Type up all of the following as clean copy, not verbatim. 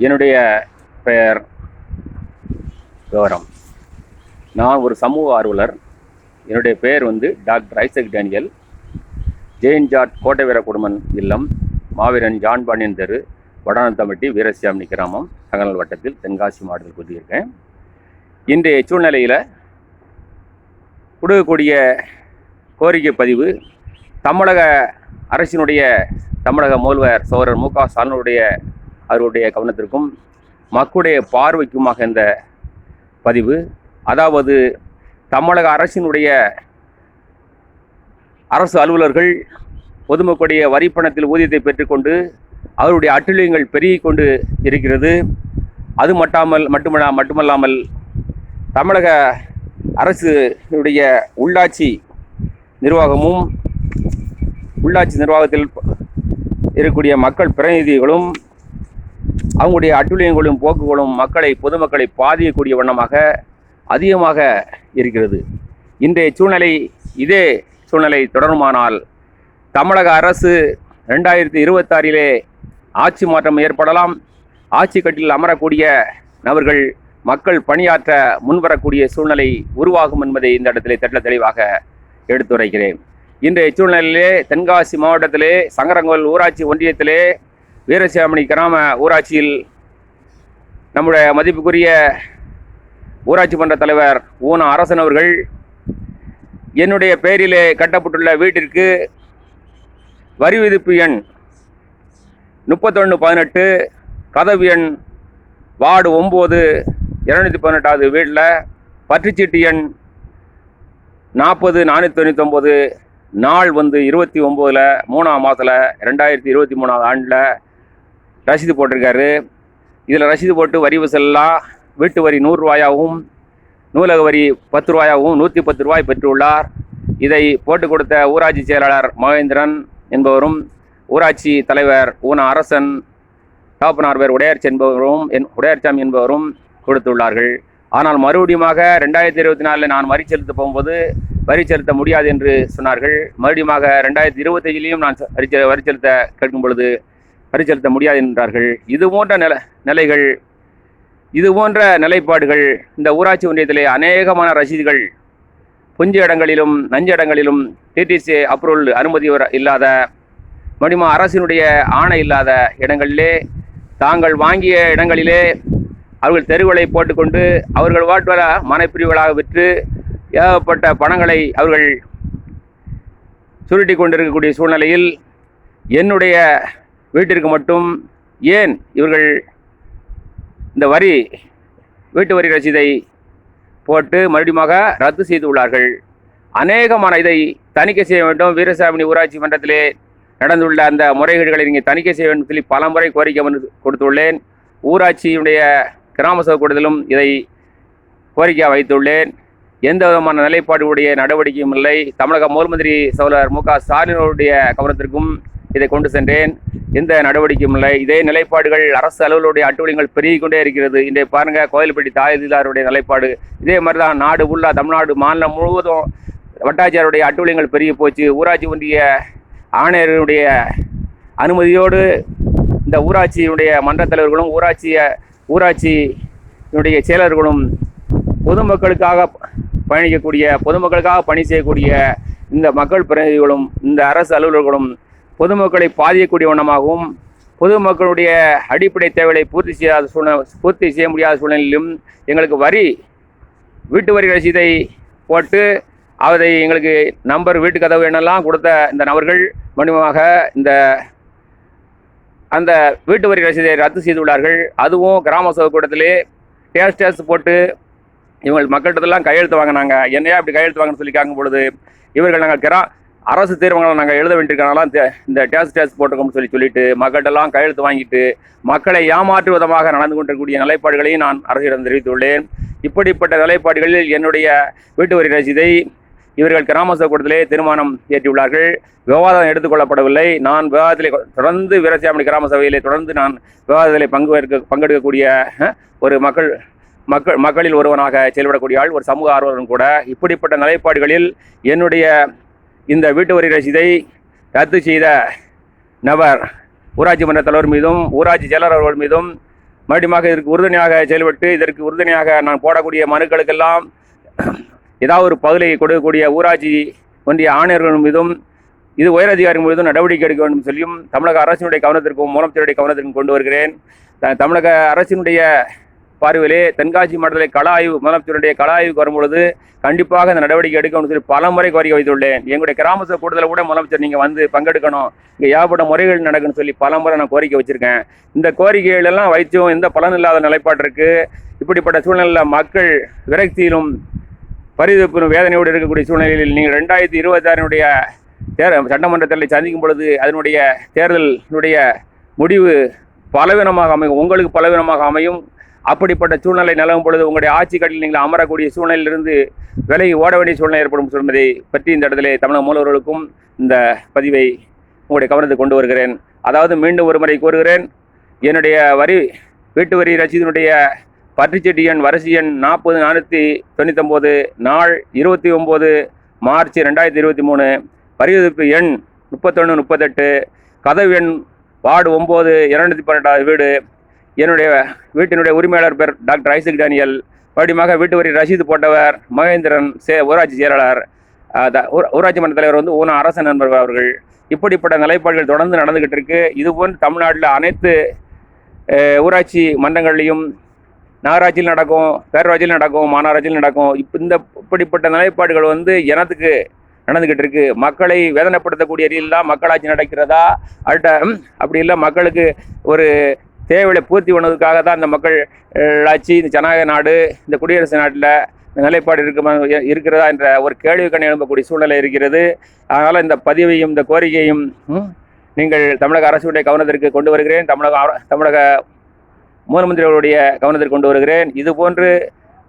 என்னுடைய பெயர் விவரம். நான் ஒரு சமூக ஆர்வலர். என்னுடைய பெயர் doctor Isaac Daniel. Jain George கோட்டை வீர குடும்பன் இல்லம், மாவீரன் ஜான் பாண்டியன் தெரு, வடானத்தம்பட்டி, வீரசியாமணி கிராமம், தங்கநல் வட்டத்தில், தென்காசி மாவட்டத்தில் குடியிருக்கேன். இன்றைய சூழ்நிலையில் கொடுக்கக்கூடிய கோரிக்கை பதிவு தமிழக அரசினுடைய தமிழக முதல்வர் சகோதரர் மு.க. ஸ்டாலினுடைய அவருடைய கவனத்திற்கும் மக்களுடைய பார்வைக்குமாக இந்த பதிவு. அதாவது தமிழக அரசினுடைய அரசு அலுவலர்கள் பொதுமக்களுடைய வரிப்பணத்தில் ஊதியத்தை பெற்றுக்கொண்டு அவருடைய அட்டுழியங்கள் பெருகி கொண்டு இருக்கிறது. அது மட்டுமல்லாமல் தமிழக அரசுடைய உள்ளாட்சி நிர்வாகத்தில் இருக்கக்கூடிய மக்கள் பிரதிநிதிகளும் அவங்களுடைய அட்டுழியங்களும் போக்குகளும் பொதுமக்களை பாதிக்கக்கூடிய வண்ணமாக அதிகமாக இருக்கிறது. இன்றைய இதே சூழ்நிலை தொடருமானால் தமிழக அரசு 2026 ஆட்சி மாற்றம் ஏற்படலாம். ஆட்சி கட்டில் அமரக்கூடிய நபர்கள் மக்கள் பணியாற்ற முன்வரக்கூடிய சூழ்நிலை உருவாகும் என்பதை இந்த இடத்திலே தெள்ள தெளிவாக எடுத்துரைக்கிறேன். இன்றைய சூழ்நிலையிலே தென்காசி மாவட்டத்திலே சங்கரங்கோல் ஊராட்சி ஒன்றியத்திலே வீரசியாமணி கிராம ஊராட்சியில் நம்முடைய மதிப்புக்குரிய ஊராட்சி மன்ற தலைவர் ஊன அரசன் அவர்கள் என்னுடைய பெயரிலே கட்டப்பட்டுள்ள வீட்டிற்கு வரி விதிப்பு எண் 3118, கதவு எண் வார்டு 9, 218வது வீட்டில் பற்றுச்சீட்டு எண் 40499, நாள் 29 3ஆம் மாதத்தில் 2023 ஆண்டில் ரசீது போட்டிருக்காரு. இதில் ரசீது போட்டு வரி வசூலெல்லாம் வீட்டு வரி 100 ரூபாயாகவும் நூலக வரி 10 ரூபாயாகவும் 110 ரூபாய் பெற்றுள்ளார். இதை போட்டு கொடுத்த ஊராட்சி செயலாளர் மகேந்திரன் என்பவரும் ஊராட்சி தலைவர் ஊன அரசன் தகப்பனார் பேர் உடையார்சாமி என்பவரும் கொடுத்துள்ளார்கள். ஆனால் மறுபடியுமாக 2024 நான் வரி செலுத்த போகும்போது வரி செலுத்த முடியாது என்று சொன்னார்கள். மறுபடியுமாக 2025 நான் வரி செலுத்த கேட்கும் பொழுது வரி செலுத்த முடியாது என்றார்கள். இது போன்ற நிலைப்பாடுகள் இந்த ஊராட்சி ஒன்றியத்திலே அநேகமான ரசீதுகள் புஞ்ச இடங்களிலும் நஞ்ச இடங்களிலும் டிடிசி அப்ரூவல் அனுமதி இல்லாத மறுபடியும் அரசினுடைய ஆணை இல்லாத இடங்களிலே தாங்கள் வாங்கிய இடங்களிலே அவர்கள் தெருவுகளை போட்டுக்கொண்டு அவர்கள் வாட்டுவர மனைப்பிரிவுகளாக விற்று ஏகப்பட்ட பணங்களை அவர்கள் சுருட்டி கொண்டிருக்கக்கூடிய சூழ்நிலையில் என்னுடைய வீட்டிற்கு மட்டும் ஏன் இவர்கள் இந்த வீட்டு வரி ரசீதை போட்டு மறுபடியுமாக ரத்து செய்துள்ளார்கள்? அநேகமான இதை தணிக்கை செய்ய வேண்டும். வீரசாமி ஊராட்சி மன்றத்திலே நடந்துள்ள அந்த முறைகேடுகளை நீங்கள் தணிக்கை செய்ய வேண்டும் சொல்லி பல முறை கோரிக்கை கொடுத்துள்ளேன். ஊராட்சியுடைய கிராம சபை கூட்டத்திலும் இதை கோரிக்கை வைத்துள்ளேன். எந்த விதமான நிலைப்பாடுடைய நடவடிக்கையும் இல்லை. தமிழக முதல் மந்திரி சகோதரர் மு.க. ஸ்டாலினுடைய கவனத்திற்கும் இதை கொண்டு சென்றேன். எந்த நடவடிக்கையும் இல்லை. இதே நிலைப்பாடுகள் அரசு அலுவலருடைய அட்டுழியங்கள் பெருகிக் கொண்டே இருக்கிறது. இன்றைய பாருங்கள், கோயில்பட்டி தாயதிலாருடைய நிலைப்பாடு இதே மாதிரி தான். நாடு ஃபுல்லாக தமிழ்நாடு மாநிலம் முழுவதும் வட்டாட்சியருடைய அட்டுழியங்கள் பெருகி போச்சு. ஊராட்சி ஒன்றிய ஆணையருடைய அனுமதியோடு இந்த ஊராட்சியினுடைய மன்ற தலைவர்களும் ஊராட்சியினுடைய செயலர்களும் பொதுமக்களுக்காக பணி செய்யக்கூடிய இந்த மக்கள் பிரதிநிதிகளும் இந்த அரசு அலுவலர்களும் பொதுமக்களை பாதிக்கக்கூடிய வண்ணமாகவும் பொதுமக்களுடைய அடிப்படை தேவைகளை பூர்த்தி செய்ய முடியாத சூழ்நிலையிலும் எங்களுக்கு வீட்டு வரி ரசீதை போட்டு அதை எங்களுக்கு வீட்டு கதவு எண்ணெல்லாம் கொடுத்த இந்த நபர்கள் மறுபடியுமாக அந்த வீட்டு வரி ரசீதை ரத்து செய்துள்ளார்கள். அதுவும் கிராம சபை கூட்டத்திலே டேஸ்ட் போட்டு இவங்க மக்கள்கிட்டலாம் கையெழுத்து வாங்கினாங்க. என்னையா இப்படி கையெழுத்து வாங்கன்னு சொல்லி கேட்கும் பொழுது இவர்கள் நாங்கள் அரசு தீர்மானங்களை நாங்கள் எழுத வேண்டியிருக்காங்களாம் இந்த டேஸ்ட் போட்டுக்கோம்னு சொல்லிட்டு மக்கள்கிட்டலாம் கையெழுத்து வாங்கிட்டு மக்களை ஏமாற்று விதமாக நடந்து கொண்டிருக்கக்கூடிய நிலைப்பாடுகளையும் நான் அரசிடம் தெரிவித்துள்ளேன். இப்படிப்பட்ட நிலைப்பாடுகளில் என்னுடைய வீட்டு வரி ரசீதை இவர்கள் கிராம சபை கூட்டத்திலே தீர்மானம் ஏற்றியுள்ளார்கள். விவாதம் எடுத்துக்கொள்ளப்படவில்லை. நான் விவாதத்திலே தொடர்ந்து வீரசியாமணி கிராம சபையிலே தொடர்ந்து நான் விவாதத்திலே பங்கெடுக்கக்கூடிய ஒரு மக்களில் ஒருவனாக செயல்படக்கூடிய ஆள், ஒரு சமூக ஆர்வலரும் கூட. இப்படிப்பட்ட நிலைப்பாடுகளில் என்னுடைய இந்த வீட்டு வரி ரசீதை ரத்து செய்த நபர் ஊராட்சி மன்ற தலைவர் மீதும் ஊராட்சி செயலர் அவர்கள் மீதும் மறுபடியும் இதற்கு உறுதுணையாக செயல்பட்டு இதற்கு உறுதுணையாக நான் போடக்கூடிய மனுக்களுக்கெல்லாம் ஏதாவது ஒரு பகுதியை கொடுக்கக்கூடிய ஊராட்சி ஒன்றிய ஆணையர்கள் மீதும் இது உயரதிகாரிகள் மீதும் நடவடிக்கை எடுக்க வேண்டும் சொல்லியும் தமிழக அரசினுடைய கவனத்திற்கும் முதலமைச்சருடைய கவனத்திற்கும் கொண்டு வருகிறேன். தமிழக அரசினுடைய பார்வையிலே தென்காசி மாவட்டத்தில் கள ஆய்வு முதலமைச்சருடைய கள ஆய்வுக்கு வரும்பொழுது கண்டிப்பாக இந்த நடவடிக்கை எடுக்கணும்னு சொல்லி பல முறை கோரிக்கை வைத்துள்ளேன். எங்களுடைய கிராம சபை கூட்டத்தில் கூட முதலமைச்சர் நீங்கள் வந்து பங்கெடுக்கணும், இங்கே ஏகப்பட்ட முறைகள் நடக்குன்னு சொல்லி பல முறை நான் கோரிக்கை வச்சுருக்கேன். இந்த கோரிக்கைகள் எல்லாம் வைத்தும் எந்த பலன் இல்லாத நிலைப்பாட்டிற்கு இப்படிப்பட்ட சூழ்நிலையில் மக்கள் விரக்தியிலும் பரிதவிப்பிலும் வேதனையோடு இருக்கக்கூடிய சூழ்நிலையில் நீங்கள் 2026 சட்டமன்ற தேர்தலை சந்திக்கும் பொழுது அதனுடைய தேர்தலுடைய முடிவு பலவீனமாக அமையும், உங்களுக்கு பலவீனமாக அமையும். அப்படிப்பட்ட சூழ்நிலை நிலவும் பொழுது உங்களுடைய ஆட்சி கட்டில் நீங்கள் அமரக்கூடிய சூழ்நிலையிலிருந்து விலகி ஓட வேண்டிய சூழ்நிலை ஏற்படும் என்பதை பற்றி இந்த இடத்திலே தமிழக முதல்வர்களுக்கும் இந்த பதிவை உங்களுடைய கவனத்துக்கு கொண்டு வருகிறேன். அதாவது மீண்டும் ஒரு முறை கூறுகிறேன், என்னுடைய வீட்டு வரி ரசீதினுடைய பற்றுச்சீட்டு எண் வரிசை எண் 40499 நாள் 29 மார்ச் 2023, பரிவதிப்பு எண் 3138, கதவு எண் வார்டு 9 218 வீடு. என்னுடைய வீட்டினுடைய உரிமையாளர் பேர் டாக்டர் ஐசக் டேனியல். மறுபடியும் வீட்டு வரி ரசீது போட்டவர் மகேந்திரன், ஊராட்சி செயலாளர். ஊராட்சி மன்ற தலைவர் வந்து ஊன அரச நண்பர் அவர்கள். இப்படிப்பட்ட நிலைப்பாடுகள் தொடர்ந்து நடந்துகிட்டு இருக்கு. இதுபோன்று தமிழ்நாட்டில் அனைத்து ஊராட்சி மன்றங்கள்லையும் நகராட்சியில் நடக்கும், பேரூராட்சியில் நடக்கும், மாநகராட்சியில் நடக்கும். இப்படிப்பட்ட நிலைப்பாடுகள் வந்து இனத்துக்கு நடந்துகிட்டு இருக்கு. மக்களை வேதனைப்படுத்தக்கூடிய ரீதியெல்லாம் மக்களாட்சி நடக்கிறதா அப்படி இல்லை, மக்களுக்கு ஒரு தேவையை பூர்த்தி பண்ணுவதற்காக தான் இந்த மக்கள் ஆட்சி, இந்த ஜனநாயக நாடு, இந்த குடியரசு நாட்டில் இந்த நிலைப்பாடு இருக்கிறதா என்ற ஒரு கேள்விக்கண் எழும்பக்கூடிய சூழ்நிலை இருக்கிறது. அதனால் இந்த பதிவையும் இந்த கோரிக்கையும் நீங்கள் தமிழக அரசுடைய கவனத்திற்கு கொண்டு வருகிறேன், தமிழக முதலமைச்சர்களுடைய கவனத்திற்கு கொண்டு வருகிறேன். இதுபோன்று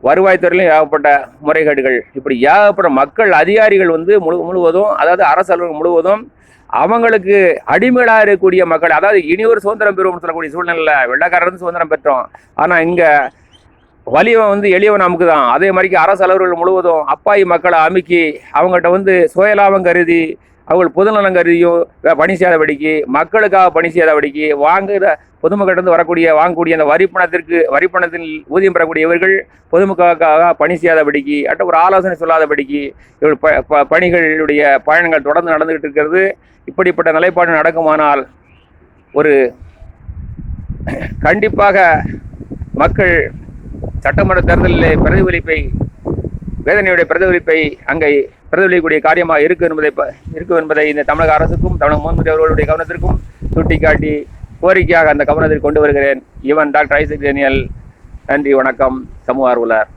வருவாய்த்துறையிலும் ஏகப்பட்ட முறைகேடுகள், இப்படி ஏகப்பட்ட மக்கள் அதிகாரிகள் வந்து முழுவதும், அதாவது அரசு அலுவலகம் முழுவதும் அவங்களுக்கு அடிமையாக இருக்கக்கூடிய மக்கள், அதாவது இனி ஒரு சுதந்திரம் பெறுவோம்னு சொல்லக்கூடிய சூழ்நிலையில் வெள்ளக்காரன் சுதந்திரம் பெற்றோம். ஆனால் இங்கே வலியவன் வந்து எளியவன் நமக்கு தான். அதே மாதிரி அரசு அலுவலர்கள் முழுவதும் அப்பாவி மக்களை அமுக்கி அவங்கள்ட்ட வந்து சுயலாபம் கருதி அவங்க பொதுநலம் கருதியும் பணி செய்யாதபடிக்கு, மக்களுக்காக பணி செய்யாதபடிக்கு, வாங்குகிற பொதுமக்களிடம் வாங்கக்கூடிய அந்த வரிப்பணத்தில் ஊதியம் பெறக்கூடியவர்கள் பொதுமக்களுக்காக பணி செய்யாதபடிக்கு, ஒரு ஆலோசனை சொல்லாதபடிக்கு இவர்கள் பணிகளுடைய பயணங்கள் தொடர்ந்து நடந்துகிட்டு இருக்கிறது. இப்படிப்பட்ட நிலைப்பாடு நடக்குமானால் கண்டிப்பாக மக்கள் சட்டமன்ற தேர்தலில் வேதனையுடைய பிரதிபலிப்பை அங்கே பிரதிபலிக்கக்கூடிய காரியமாக இருக்கும் என்பதை இந்த தமிழக அரசுக்கும் தமிழக முதலமைச்சர் அவர்களுடைய கவனத்திற்கும் சுட்டிக்காட்டி கோரிக்கையாக அந்த கவனத்தில் கொண்டு வருகிறேன். இவன் டாக்டர் ஐசக் டேனியல். நன்றி, வணக்கம். சமூக ஆர்வலர்.